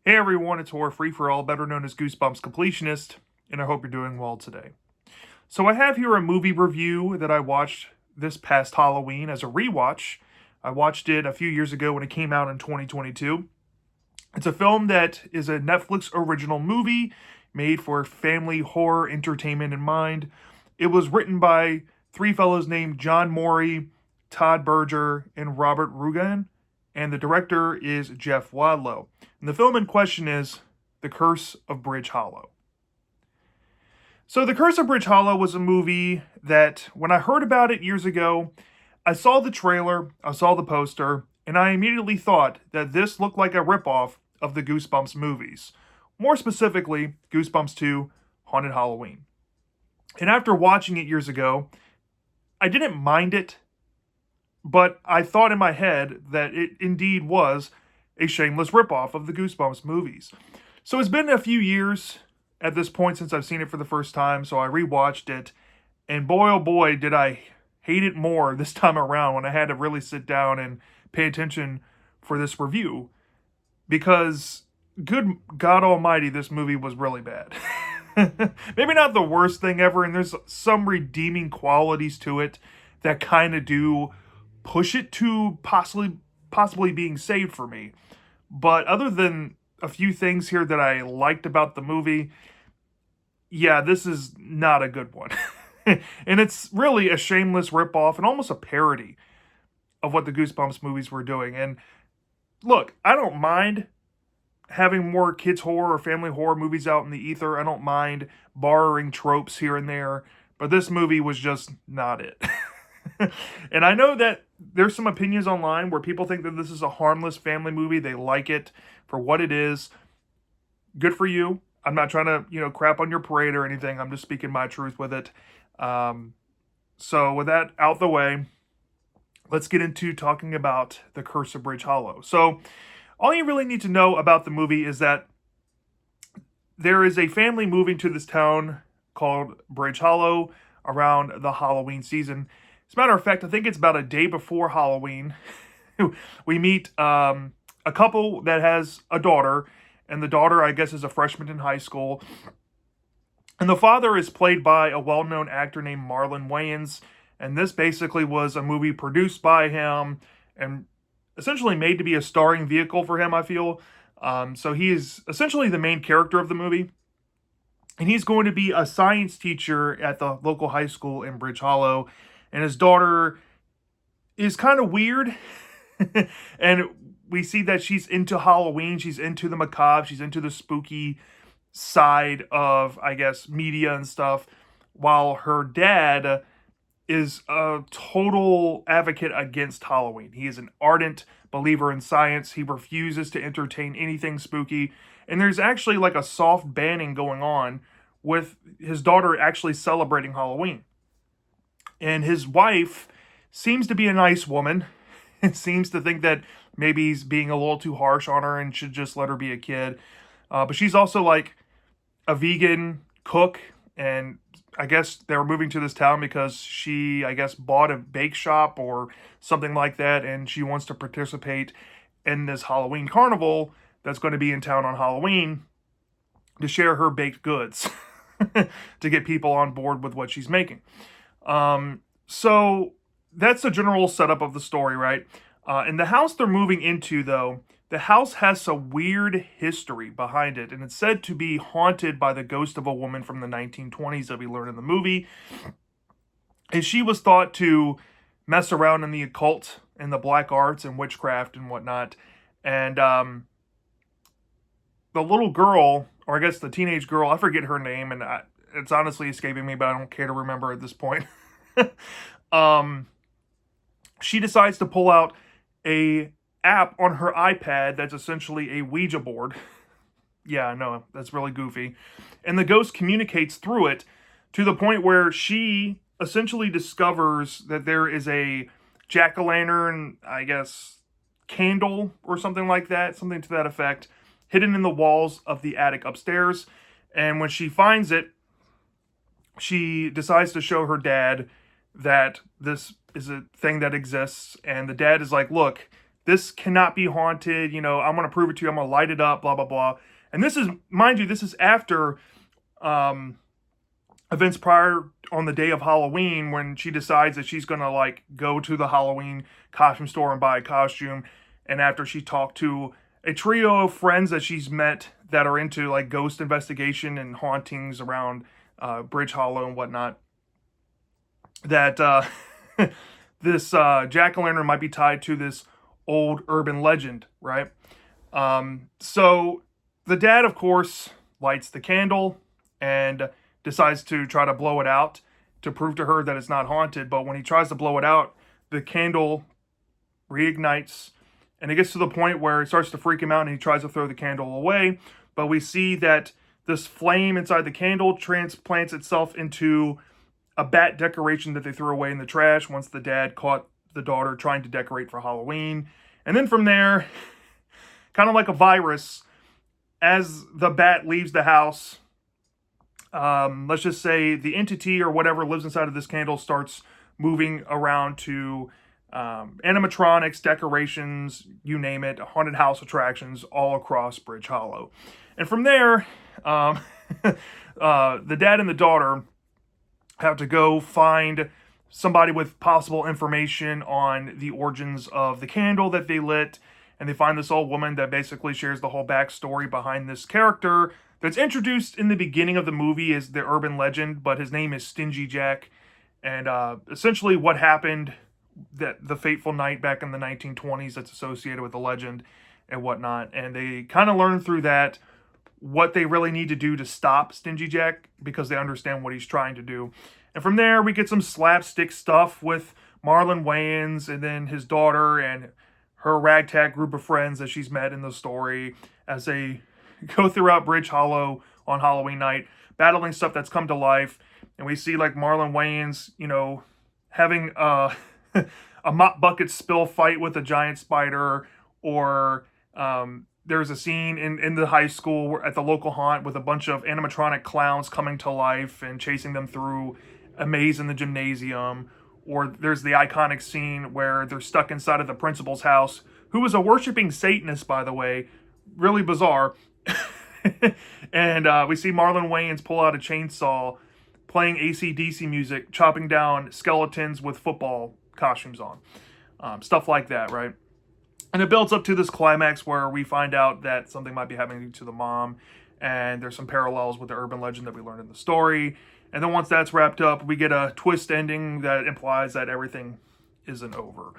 Hey everyone, it's Horror Free for All, better known as Goosebumps Completionist, and I hope you're doing well today. So I have here a movie review that I watched this past Halloween as a rewatch. I watched it a few years ago when it came out in 2022. It's a film that is a Netflix original movie made for family horror entertainment in mind. It was written by three fellows named John Morey, Todd Berger, and Robert Rugan, and the director is Jeff Wadlow. And the film in question is The Curse of Bridge Hollow. So, The Curse of Bridge Hollow was a movie that, when I heard about it years ago, I saw the trailer, I saw the poster, and I immediately thought that this looked like a ripoff of the Goosebumps movies. More specifically, Goosebumps 2 Haunted Halloween. And after watching it years ago, I didn't mind it, but I thought in my head that it indeed was a shameless ripoff of the Goosebumps movies. So it's been a few years at this point since I've seen it for the first time, so I rewatched it, and boy oh boy did I hate it more this time around when I had to really sit down and pay attention for this review, because good God Almighty, this movie was really bad. Maybe not the worst thing ever, and there's some redeeming qualities to it that kind of do push it to possibly being saved for me. But other than a few things here that I liked about the movie, yeah, this is not a good one. And it's really a shameless ripoff and almost a parody of what the Goosebumps movies were doing. And look, I don't mind having more kids horror or family horror movies out in the ether. I don't mind borrowing tropes here and there, but this movie was just not it. And I know that there's some opinions online where people think that this is a harmless family movie. They like it for what it is. Good for you. I'm not trying to, crap on your parade or anything. I'm just speaking my truth with it. So with that out the way, let's get into talking about The Curse of Bridge Hollow. So all you really need to know about the movie is that there is a family moving to this town called Bridge Hollow around the Halloween season. As a matter of fact, I think it's about a day before Halloween. We meet a couple that has a daughter, and the daughter, I guess, is a freshman in high school. And the father is played by a well-known actor named Marlon Wayans, and this basically was a movie produced by him and essentially made to be a starring vehicle for him, I feel. So he is essentially the main character of the movie. And he's going to be a science teacher at the local high school in Bridge Hollow. And his daughter is kind of weird. And we see that she's into Halloween. She's into the macabre. She's into the spooky side of, I guess, media and stuff. While her dad is a total advocate against Halloween. He is an ardent believer in science. He refuses to entertain anything spooky. And there's actually like a soft banning going on with his daughter actually celebrating Halloween. And his wife seems to be a nice woman. It seems to think that maybe he's being a little too harsh on her and should just let her be a kid. But she's also like a vegan cook, and I guess they were moving to this town because she, I guess, bought a bake shop or something like that, and she wants to participate in this Halloween carnival that's going to be in town on Halloween to share her baked goods to get people on board with what she's making. So that's the general setup of the story, right? And the house they're moving into, though, the house has some weird history behind it, and it's said to be haunted by the ghost of a woman from the 1920s that we learn in the movie. And she was thought to mess around in the occult and the black arts and witchcraft and whatnot. And the little girl, or I guess the teenage girl, I forget her name, and it's honestly escaping me, but I don't care to remember at this point. She decides to pull out a app on her iPad that's essentially a Ouija board. Yeah, I know, that's really goofy. And the ghost communicates through it to the point where she essentially discovers that there is a jack-o'-lantern, I guess, candle or something like that, something to that effect, hidden in the walls of the attic upstairs. And when she finds it, she decides to show her dad that this is a thing that exists. And the dad is like, look, this cannot be haunted. You know, I'm going to prove it to you. I'm going to light it up, blah, blah, blah. And this is, mind you, this is after events prior on the day of Halloween when she decides that she's going to like go to the Halloween costume store and buy a costume. And after she talked to a trio of friends that she's met that are into like ghost investigation and hauntings around Bridge Hollow and whatnot, that this jack-o'-lantern might be tied to this old urban legend, right? So the dad, of course, lights the candle and decides to try to blow it out to prove to her that it's not haunted. But when he tries to blow it out, the candle reignites, and it gets to the point where it starts to freak him out and he tries to throw the candle away. But we see that this flame inside the candle transplants itself into a bat decoration that they threw away in the trash once the dad caught the daughter trying to decorate for Halloween. And then from there, kind of like a virus, as the bat leaves the house, let's just say the entity or whatever lives inside of this candle starts moving around to animatronics, decorations, you name it, haunted house attractions all across Bridge Hollow. And from there, the dad and the daughter have to go find somebody with possible information on the origins of the candle that they lit. And they find this old woman that basically shares the whole backstory behind this character that's introduced in the beginning of the movie as the urban legend, but his name is Stingy Jack. And essentially what happened that the fateful night back in the 1920s that's associated with the legend and whatnot. And they kind of learn through that what they really need to do to stop Stingy Jack because they understand what he's trying to do. And from there, we get some slapstick stuff with Marlon Wayans and then his daughter and her ragtag group of friends that she's met in the story as they go throughout Bridge Hollow on Halloween night, battling stuff that's come to life. And we see like Marlon Wayans, you know, having a mop bucket spill fight with a giant spider, or there's a scene in the high school at the local haunt with a bunch of animatronic clowns coming to life and chasing them through a maze in the gymnasium. Or there's the iconic scene where they're stuck inside of the principal's house, who was a worshiping Satanist, by the way. Really bizarre. And we see Marlon Wayans pull out a chainsaw, playing AC/DC music, chopping down skeletons with football costumes on. Stuff like that, right? And it builds up to this climax where we find out that something might be happening to the mom, and there's some parallels with the urban legend that we learned in the story. And then once that's wrapped up, we get a twist ending that implies that everything isn't over.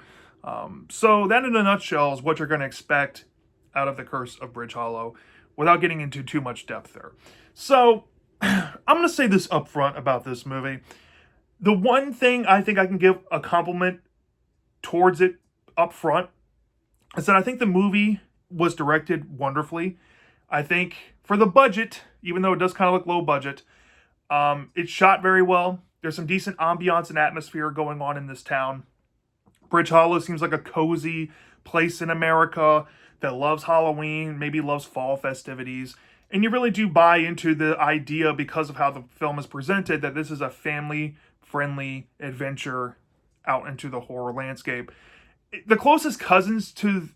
So that in a nutshell is what you're going to expect out of The Curse of Bridge Hollow without getting into too much depth there. So I'm going to say this up front about this movie. The one thing I think I can give a compliment towards it up front is that I think the movie was directed wonderfully. I think for the budget, even though it does kind of look low budget, it's shot very well. There's some decent ambiance and atmosphere going on in this town. Bridge Hollow seems like a cozy place in America that loves Halloween, maybe loves fall festivities. And you really do buy into the idea because of how the film is presented that this is a family-friendly adventure out into the horror landscape. The closest cousins to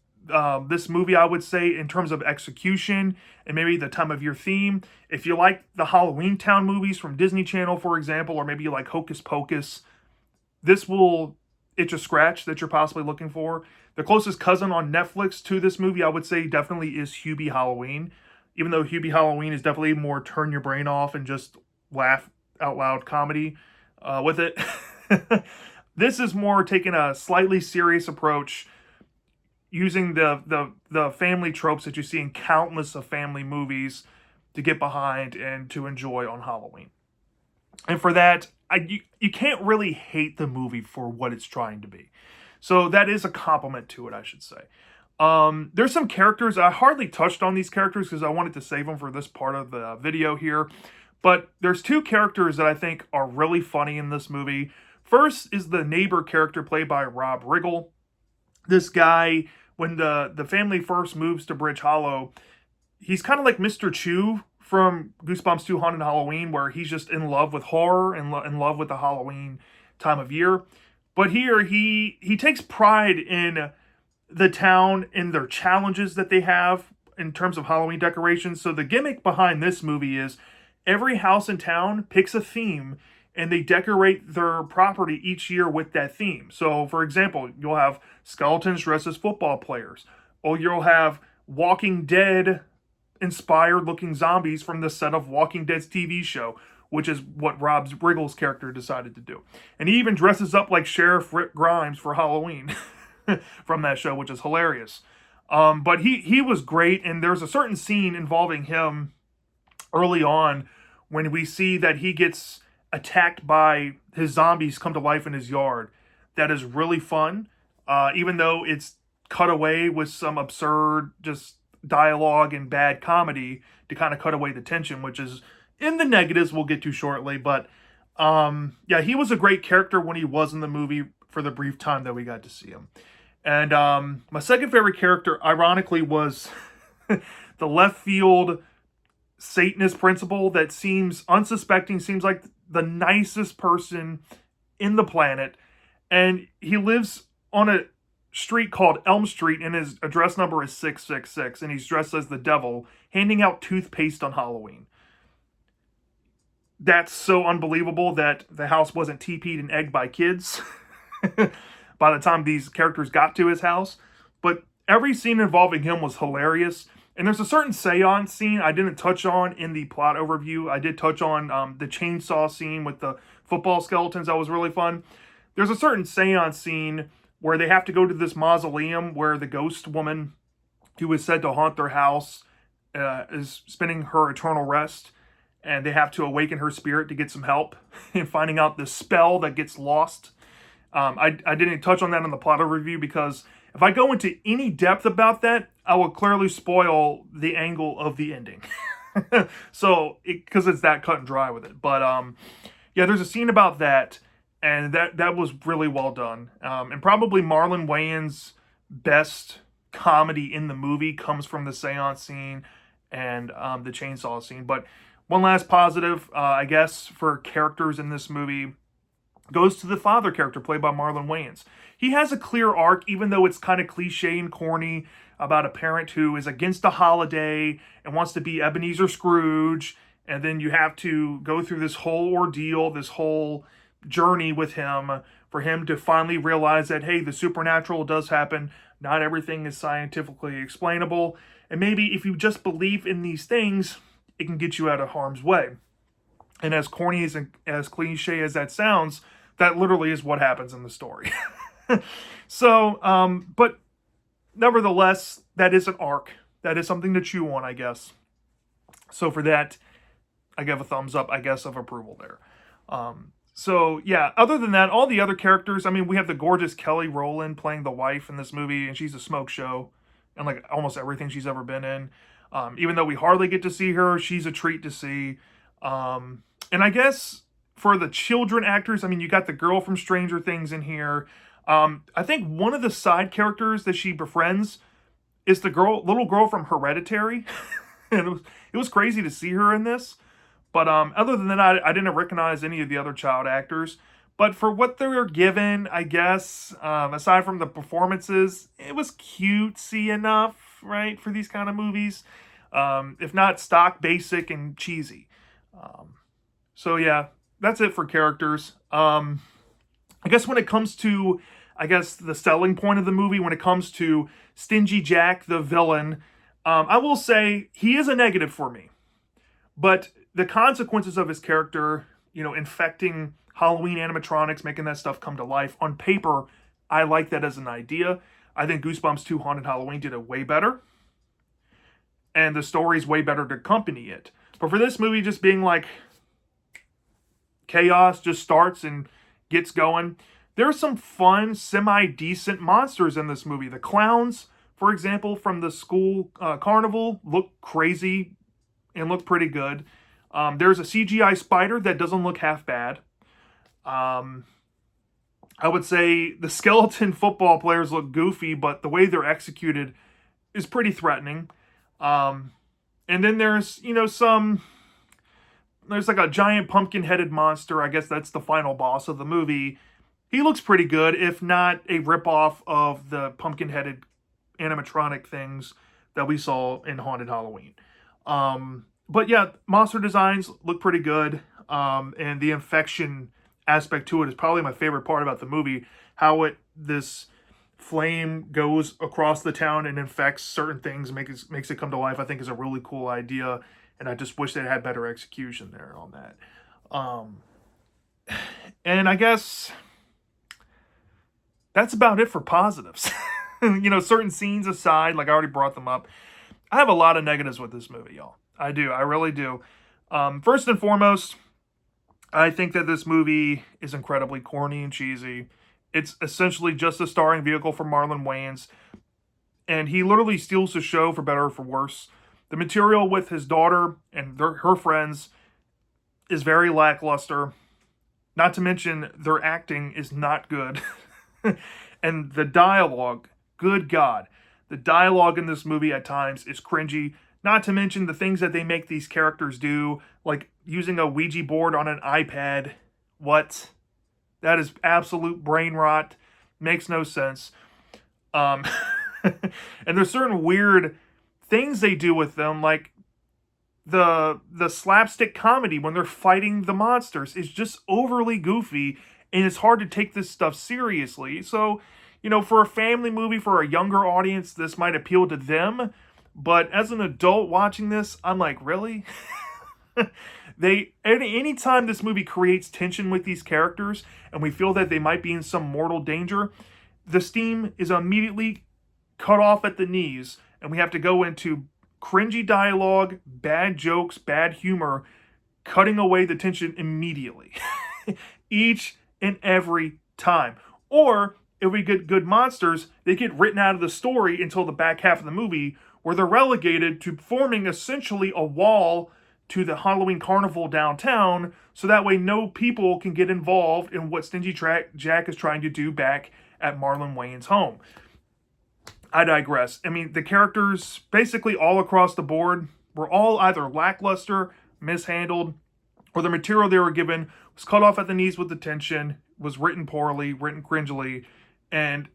this movie, I would say, in terms of execution and maybe the time of year theme, if you like the Halloween Town movies from Disney Channel, for example, or maybe you like Hocus Pocus, this will itch a scratch that you're possibly looking for. The closest cousin on Netflix to this movie, I would say, definitely is Hubie Halloween. Even though Hubie Halloween is definitely more turn your brain off and just laugh out loud comedy with it. This is more taking a slightly serious approach, using the family tropes that you see in countless of family movies to get behind and to enjoy on Halloween. And for that, you can't really hate the movie for what it's trying to be. So that is a compliment to it, I should say. There's some characters, I hardly touched on these characters because I wanted to save them for this part of the video here. But there's two characters that I think are really funny in this movie. First is the neighbor character played by Rob Riggle. This guy, when the family first moves to Bridge Hollow, he's kind of like Mr. Chew from Goosebumps 2 Haunted Halloween, where he's just in love with horror and in love with the Halloween time of year. But here, he takes pride in the town and their challenges that they have in terms of Halloween decorations. So the gimmick behind this movie is every house in town picks a theme and they decorate their property each year with that theme. So, for example, you'll have skeletons dressed as football players, or you'll have Walking Dead inspired looking zombies from the set of Walking Dead's TV show, which is what Rob Riggle's character decided to do. And he even dresses up like Sheriff Rick Grimes for Halloween from that show, which is hilarious. But he was great, and there's a certain scene involving him early on when we see that he gets attacked by his zombies come to life in his yard. That is really fun, even though it's cut away with some absurd just dialogue and bad comedy to kind of cut away the tension, which is in the negatives we'll get to shortly. But yeah, he was a great character when he was in the movie for the brief time that we got to see him. And my second favorite character, ironically, was the left field Satanist principal that seems unsuspecting, seems like the nicest person in the planet. And he lives on a street called Elm Street, and his address number is 666, and he's dressed as the devil, handing out toothpaste on Halloween. That's so unbelievable that the house wasn't TP'd and egged by kids by the time these characters got to his house. But every scene involving him was hilarious. And there's a certain seance scene I didn't touch on in the plot overview. I did touch on the chainsaw scene with the football skeletons. That was really fun. There's a certain seance scene where they have to go to this mausoleum where the ghost woman who is said to haunt their house is spending her eternal rest. And they have to awaken her spirit to get some help in finding out the spell that gets lost. I didn't touch on that in the plot overview because if I go into any depth about that, I will clearly spoil the angle of the ending. So, because it's that cut and dry with it. But yeah, there's a scene about that, and that was really well done. And probably Marlon Wayans' best comedy in the movie comes from the seance scene and the chainsaw scene. But one last positive, I guess, for characters in this movie goes to the father character played by Marlon Wayans. He has a clear arc, even though it's kind of cliche and corny, about a parent who is against a holiday and wants to be Ebenezer Scrooge, and then you have to go through this whole ordeal, this whole journey with him for him to finally realize that, hey, the supernatural does happen. Not everything is scientifically explainable. And maybe if you just believe in these things, it can get you out of harm's way. And as corny as cliche as that sounds, that literally is what happens in the story. So, but nevertheless, that is an arc. That is something to chew on, I guess. So for that, I give a thumbs up, I guess, of approval there. So yeah, other than that, all the other characters, I mean, we have the gorgeous Kelly Rowland playing the wife in this movie, and she's a smoke show and like almost everything she's ever been in. Even though we hardly get to see her, she's a treat to see. And I guess for the children actors, I mean, you got the girl from Stranger Things in here. I think one of the side characters that she befriends is the little girl from Hereditary. And it was crazy to see her in this. But other than that, I didn't recognize any of the other child actors. But for what they were given, I guess, aside from the performances, it was cutesy enough, right, for these kind of movies. If not stock, basic, and cheesy. So yeah, that's it for characters. I guess when it comes to, the selling point of the movie, when it comes to Stingy Jack, the villain, I will say he is a negative for me. But the consequences of his character, infecting Halloween animatronics, making that stuff come to life, on paper, I like that as an idea. I think Goosebumps 2 Haunted Halloween did it way better. And the story's way better to accompany it. But for this movie just being like, chaos just starts and gets going. There's some fun, semi-decent monsters in this movie. The clowns, for example, from the school carnival look crazy and look pretty good. There's a CGI spider that doesn't look half bad. I would say the skeleton football players look goofy, but the way they're executed is pretty threatening. And then there's, there's like a giant pumpkin-headed monster. I guess that's the final boss of the movie. He looks pretty good, if not a ripoff of the pumpkin-headed animatronic things that we saw in Haunted Halloween. But yeah, monster designs look pretty good. And the infection aspect to it is probably my favorite part about the movie. How this flame goes across the town and infects certain things, makes it come to life, I think is a really cool idea. And I just wish they had better execution there on that. And I guess that's about it for positives. Certain scenes aside, like I already brought them up, I have a lot of negatives with this movie, y'all. I do. I really do. First and foremost, I think that this movie is incredibly corny and cheesy. It's essentially just a starring vehicle for Marlon Wayans, and he literally steals the show for better or for worse. The material with his daughter and her friends is very lackluster. Not to mention, their acting is not good. And the dialogue, good God, the dialogue in this movie at times is cringy. Not to mention the things that they make these characters do, like using a Ouija board on an iPad. What? That is absolute brain rot. Makes no sense. And there's certain weird things they do with them, like the slapstick comedy when they're fighting the monsters is just overly goofy, and it's hard to take this stuff seriously. So, for a family movie, for a younger audience, this might appeal to them. But as an adult watching this, I'm like, really? Anytime this movie creates tension with these characters and we feel that they might be in some mortal danger, the steam is immediately cut off at the knees, and we have to go into cringy dialogue, bad jokes, bad humor, cutting away the tension immediately. Each and every time. Or if we get good monsters, they get written out of the story until the back half of the movie, where they're relegated to forming essentially a wall to the Halloween carnival downtown, so that way no people can get involved in what Stingy Jack is trying to do back at Marlon Wayans' home. I digress. I mean, the characters, basically all across the board, were all either lackluster, mishandled, or the material they were given was cut off at the knees with the tension, was written poorly, written cringily, and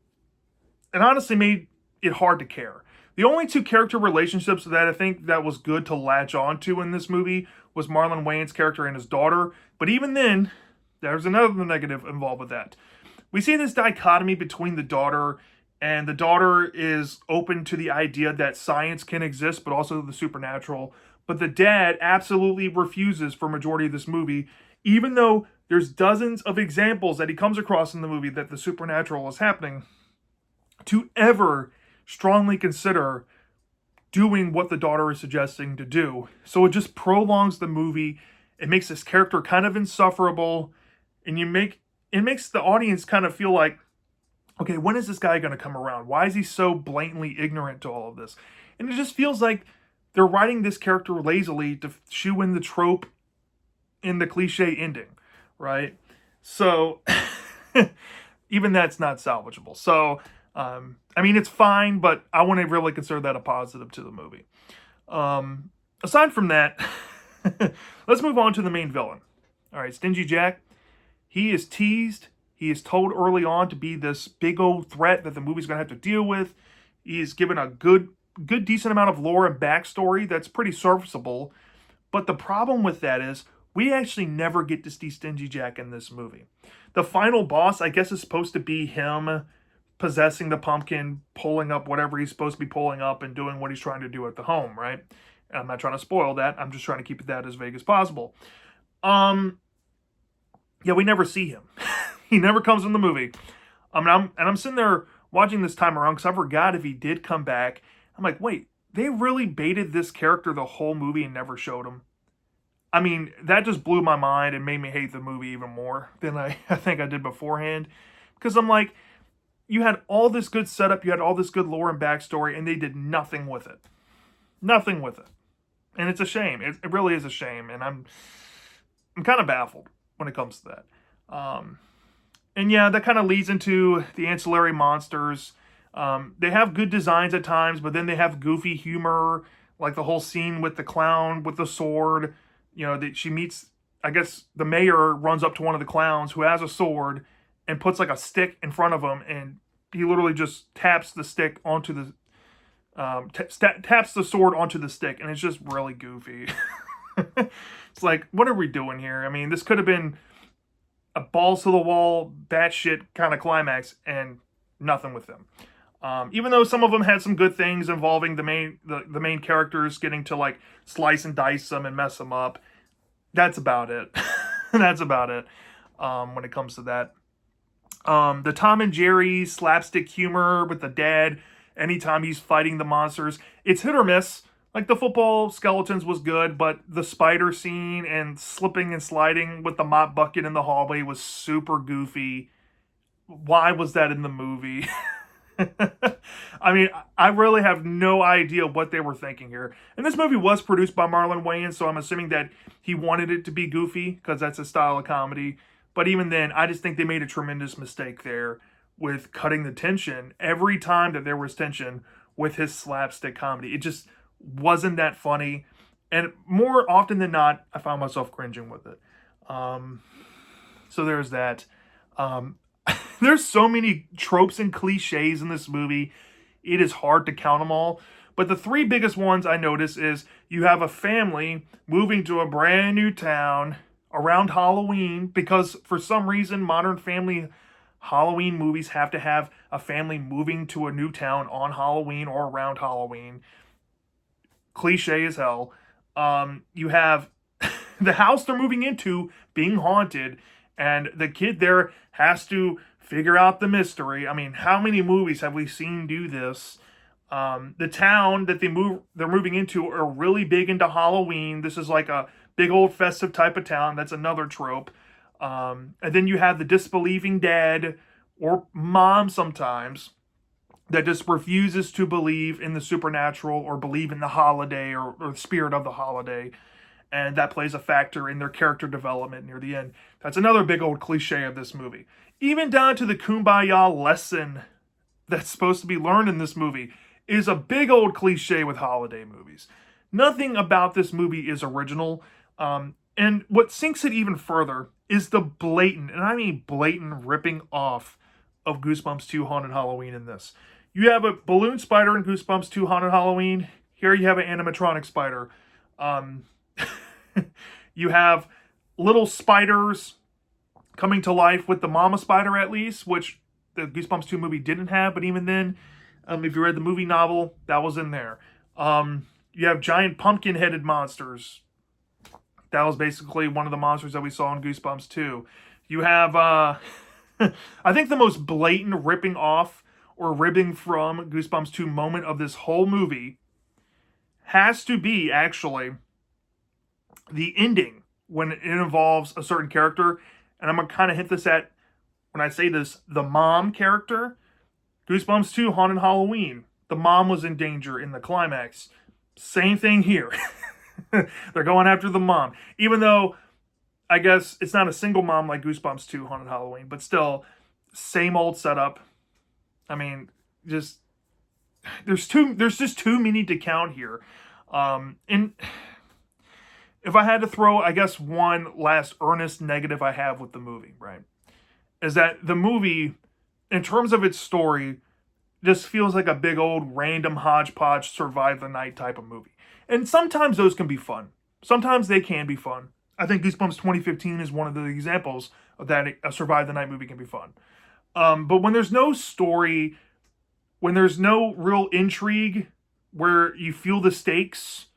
it honestly made it hard to care. The only two character relationships that I think that was good to latch onto in this movie was Marlon Wayans' character and his daughter. But even then, there's another negative involved with that. We see this dichotomy between the daughter, and the daughter is open to the idea that science can exist, but also the supernatural. But the dad absolutely refuses for majority of this movie, even though there's dozens of examples that he comes across in the movie that the supernatural is happening, to ever strongly consider doing what the daughter is suggesting to do. So it just prolongs the movie. It makes this character kind of insufferable, and it makes the audience kind of feel like, okay, when is this guy going to come around? Why is he so blatantly ignorant to all of this? And it just feels like they're writing this character lazily to shoe in the trope in the cliche ending, right? So even that's not salvageable. So I mean, it's fine, but I wouldn't really consider that a positive to the movie. Aside from that, let's move on to the main villain. All right, Stingy Jack. He is teased. He is told early on to be this big old threat that the movie's going to have to deal with. He is given a good decent amount of lore and backstory that's pretty serviceable. But the problem with that is we actually never get to see Stingy Jack in this movie. The final boss, I guess, is supposed to be him possessing the pumpkin, pulling up whatever he's supposed to be pulling up, and doing what he's trying to do at the home, right? And I'm not trying to spoil that. I'm just trying to keep that as vague as possible. Yeah, we never see him. He never comes in the movie. I'm sitting there watching this time around because I forgot if he did come back. I'm like, wait, they really baited this character the whole movie and never showed him? I mean, that just blew my mind and made me hate the movie even more than I think I did beforehand. Because I'm like, you had all this good setup, you had all this good lore and backstory, and they did nothing with it. Nothing with it. And it's a shame. It really is a shame. And I'm kind of baffled when it comes to that. And yeah, that kind of leads into the ancillary monsters. They have good designs at times, but then they have goofy humor, like the whole scene with the clown with the sword. She meets, I guess, the mayor runs up to one of the clowns who has a and puts like a stick in front of him, and he literally just taps the stick onto taps the sword onto the stick, and it's just really goofy. It's like, what are we doing here? I mean, this could have been a balls to the wall, batshit kind of climax, and nothing with them. Even though some of them had some good things involving the main characters getting to like slice and dice them and mess them up, that's about it. That's about it when it comes to that. The Tom and Jerry slapstick humor with the dad anytime he's fighting the monsters, it's hit or miss. Like the football skeletons was good, but the spider scene and slipping and sliding with the mop bucket in the hallway was super goofy. Why was that in the movie? I mean, I really have no idea what they were thinking here. And this movie was produced by Marlon Wayans, so I'm assuming that he wanted it to be goofy because that's his style of comedy. But even then, I just think they made a tremendous mistake there with cutting the tension every time that there was tension with his slapstick comedy. It just wasn't that funny. And more often than not, I found myself cringing with it. So there's that. There's so many tropes and cliches in this movie. It is hard to count them all. But the three biggest ones I notice is you have a family moving to a brand new town around Halloween because for some reason modern family Halloween movies have to have a family moving to a new town on Halloween or around Halloween. Cliche as hell. You have the house they're moving into being haunted, and the kid there has to figure out the mystery. I mean, how many movies have we seen do this? The town that they're moving into are really big into Halloween. This is like a big old festive type of town. That's another trope. And then you have the disbelieving dad or mom sometimes that just refuses to believe in the supernatural or believe in the holiday or the spirit of the holiday. And that plays a factor in their character development near the end. That's another big old cliche of this movie. Even down to the kumbaya lesson that's supposed to be learned in this movie is a big old cliche with holiday movies. Nothing about this movie is original. And what sinks it even further is the blatant, and I mean blatant, ripping off of Goosebumps 2 Haunted Halloween in this. You have a balloon spider in Goosebumps 2 Haunted Halloween. Here you have an animatronic spider. You have little spiders coming to life with the mama spider at least, which the Goosebumps 2 movie didn't have, but even then, if you read the movie novel, that was in there. You have giant pumpkin-headed monsters. That was basically one of the monsters that we saw in Goosebumps 2. You have, I think the most blatant ripping off or ribbing from Goosebumps 2 moment of this whole movie has to be, actually, the ending when it involves a certain character. And I'm going to kind of hint this at, when I say this, the mom character. Goosebumps 2 Haunted Halloween. The mom was in danger in the climax. Same thing here. They're going after the mom. Even though, I guess, it's not a single mom like Goosebumps 2 Haunted Halloween. But still, same old setup. I mean, just... There's just too many to count here. And if I had to throw, I guess, one last earnest negative I have with the movie, right, is that the movie, in terms of its story, just feels like a big old random hodgepodge survive the night type of movie. And sometimes those can be fun. Sometimes they can be fun. I think Goosebumps 2015 is one of the examples of that. A survive the night movie can be fun. But when there's no story, when there's no real intrigue, where you feel the stakes,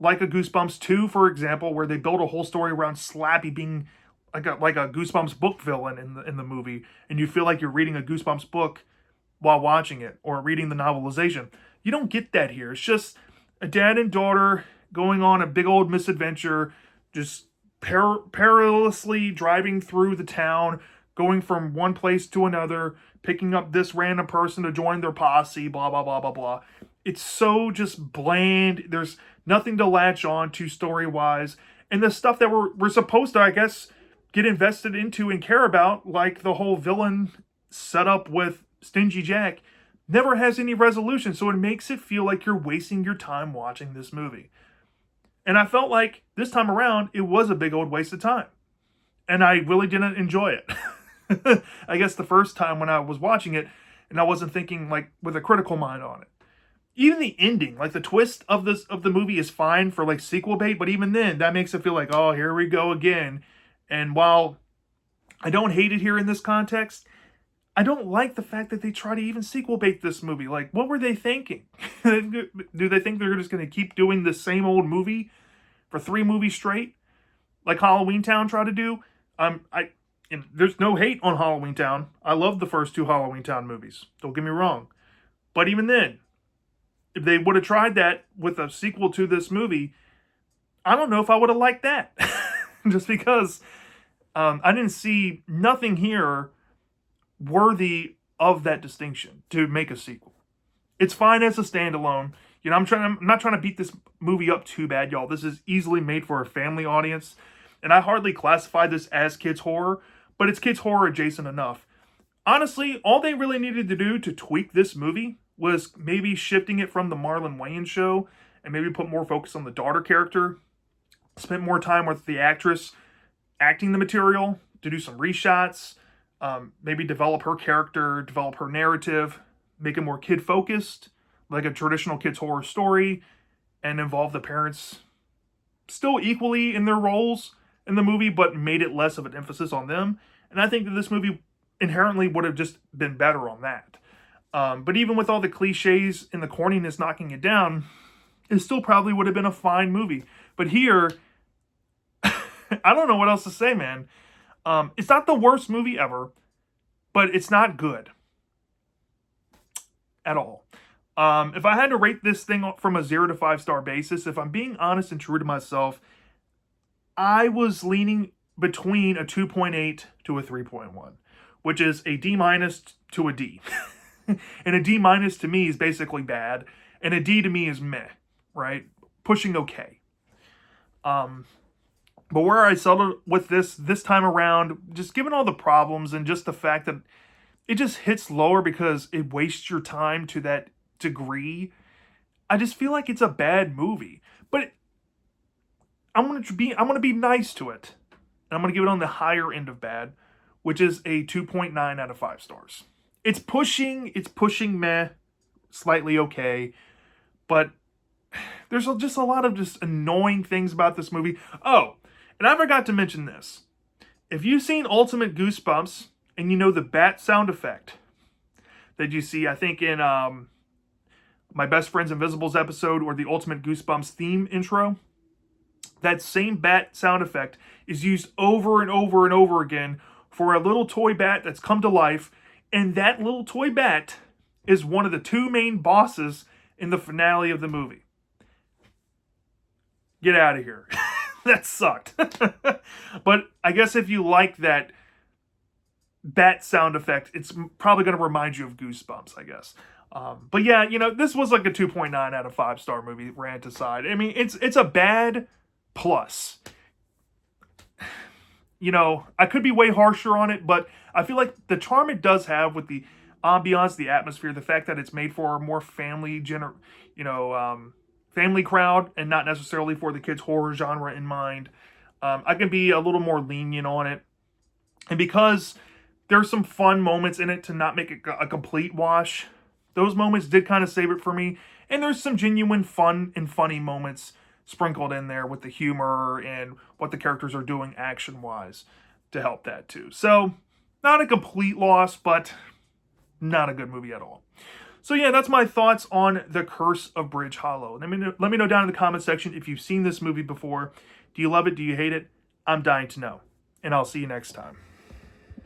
like a Goosebumps 2, for example, where they build a whole story around Slappy being like a Goosebumps book villain in the movie, and you feel like you're reading a Goosebumps book while watching it, or reading the novelization. You don't get that here. It's just a dad and daughter going on a big old misadventure, just perilously driving through the town, going from one place to another, picking up this random person to join their posse, blah, blah, blah, blah, blah. It's so just bland. There's nothing to latch on to story-wise. And the stuff that we're supposed to, I guess, get invested into and care about, like the whole villain setup with Stingy Jack, never has any resolution. So it makes it feel like you're wasting your time watching this movie. And I felt like this time around, it was a big old waste of time. And I really didn't enjoy it. I guess the first time when I was watching it, and I wasn't thinking like with a critical mind on it. even the ending, like the twist of the movie is fine for like sequel bait, but even then, that makes it feel like, oh, here we go again. And while I don't hate it here in this context, I don't like the fact that they try to even sequel bait this movie. Like, what were they thinking? Do they think they're just going to keep doing the same old movie for 3 movies straight, like Halloween Town tried to do? And there's no hate on Halloween Town. I love the first 2 Halloween Town movies. Don't get me wrong, but even then, if they would have tried that with a sequel to this movie, I don't know if I would have liked that. Just because I didn't see nothing here worthy of that distinction to make a sequel. It's fine as a standalone. You know, I'm not trying to beat this movie up too bad, y'all. This is easily made for a family audience, and I hardly classify this as kids horror, but it's kids horror adjacent enough. Honestly, all they really needed to do to tweak this movie was maybe shifting it from the Marlon Wayans show and maybe put more focus on the daughter character, spent more time with the actress acting the material, to do some reshots, maybe develop her character, develop her narrative, make it more kid focused, like a traditional kids horror story, and involve the parents still equally in their roles in the movie, but made it less of an emphasis on them. And I think that this movie inherently would have just been better on that. But even with all the cliches and the corniness knocking it down, it still probably would have been a fine movie. But here, I don't know what else to say, man. It's not the worst movie ever, but it's not good at all. If I had to rate this thing from a 0 to 5 star basis, if I'm being honest and true to myself, I was leaning between a 2.8 to a 3.1, which is a D minus to a D. And a D minus to me is basically bad, and a D to me is meh, right? Pushing okay. But where I settled with this time around, just given all the problems and just the fact that it just hits lower because it wastes your time to that degree, I just feel like it's a bad movie. But I'm gonna be nice to it, and I'm gonna give it on the higher end of bad, which is a 2.9 out of 5 stars. It's pushing meh, slightly okay, but there's just a lot of just annoying things about this movie. Oh, and I forgot to mention this. If you've seen Ultimate Goosebumps and you know the bat sound effect that you see, I think in my Best Friends Invisibles episode or the Ultimate Goosebumps theme intro, that same bat sound effect is used over and over and over again for a little toy bat that's come to life. And that little toy bat is one of the 2 main bosses in the finale of the movie. Get out of here. That sucked. But I guess if you like that bat sound effect, it's probably going to remind you of Goosebumps, I guess. But yeah, you know, this was like a 2.9 out of 5 star movie, rant aside. I mean, it's a bad plus. You know, I could be way harsher on it, but I feel like the charm it does have with the ambiance, the atmosphere, the fact that it's made for a more family family crowd and not necessarily for the kids horror genre in mind, I can be a little more lenient on it. And because there's some fun moments in it to not make it a complete wash, those moments did kind of save it for me. And there's some genuine fun and funny moments sprinkled in there with the humor and what the characters are doing action-wise to help that too. So, not a complete loss, but not a good movie at all. So yeah, that's my thoughts on The Curse of Bridge Hollow. Let me know down in the comment section if you've seen this movie before. Do you love it? Do you hate it? I'm dying to know. And I'll see you next time.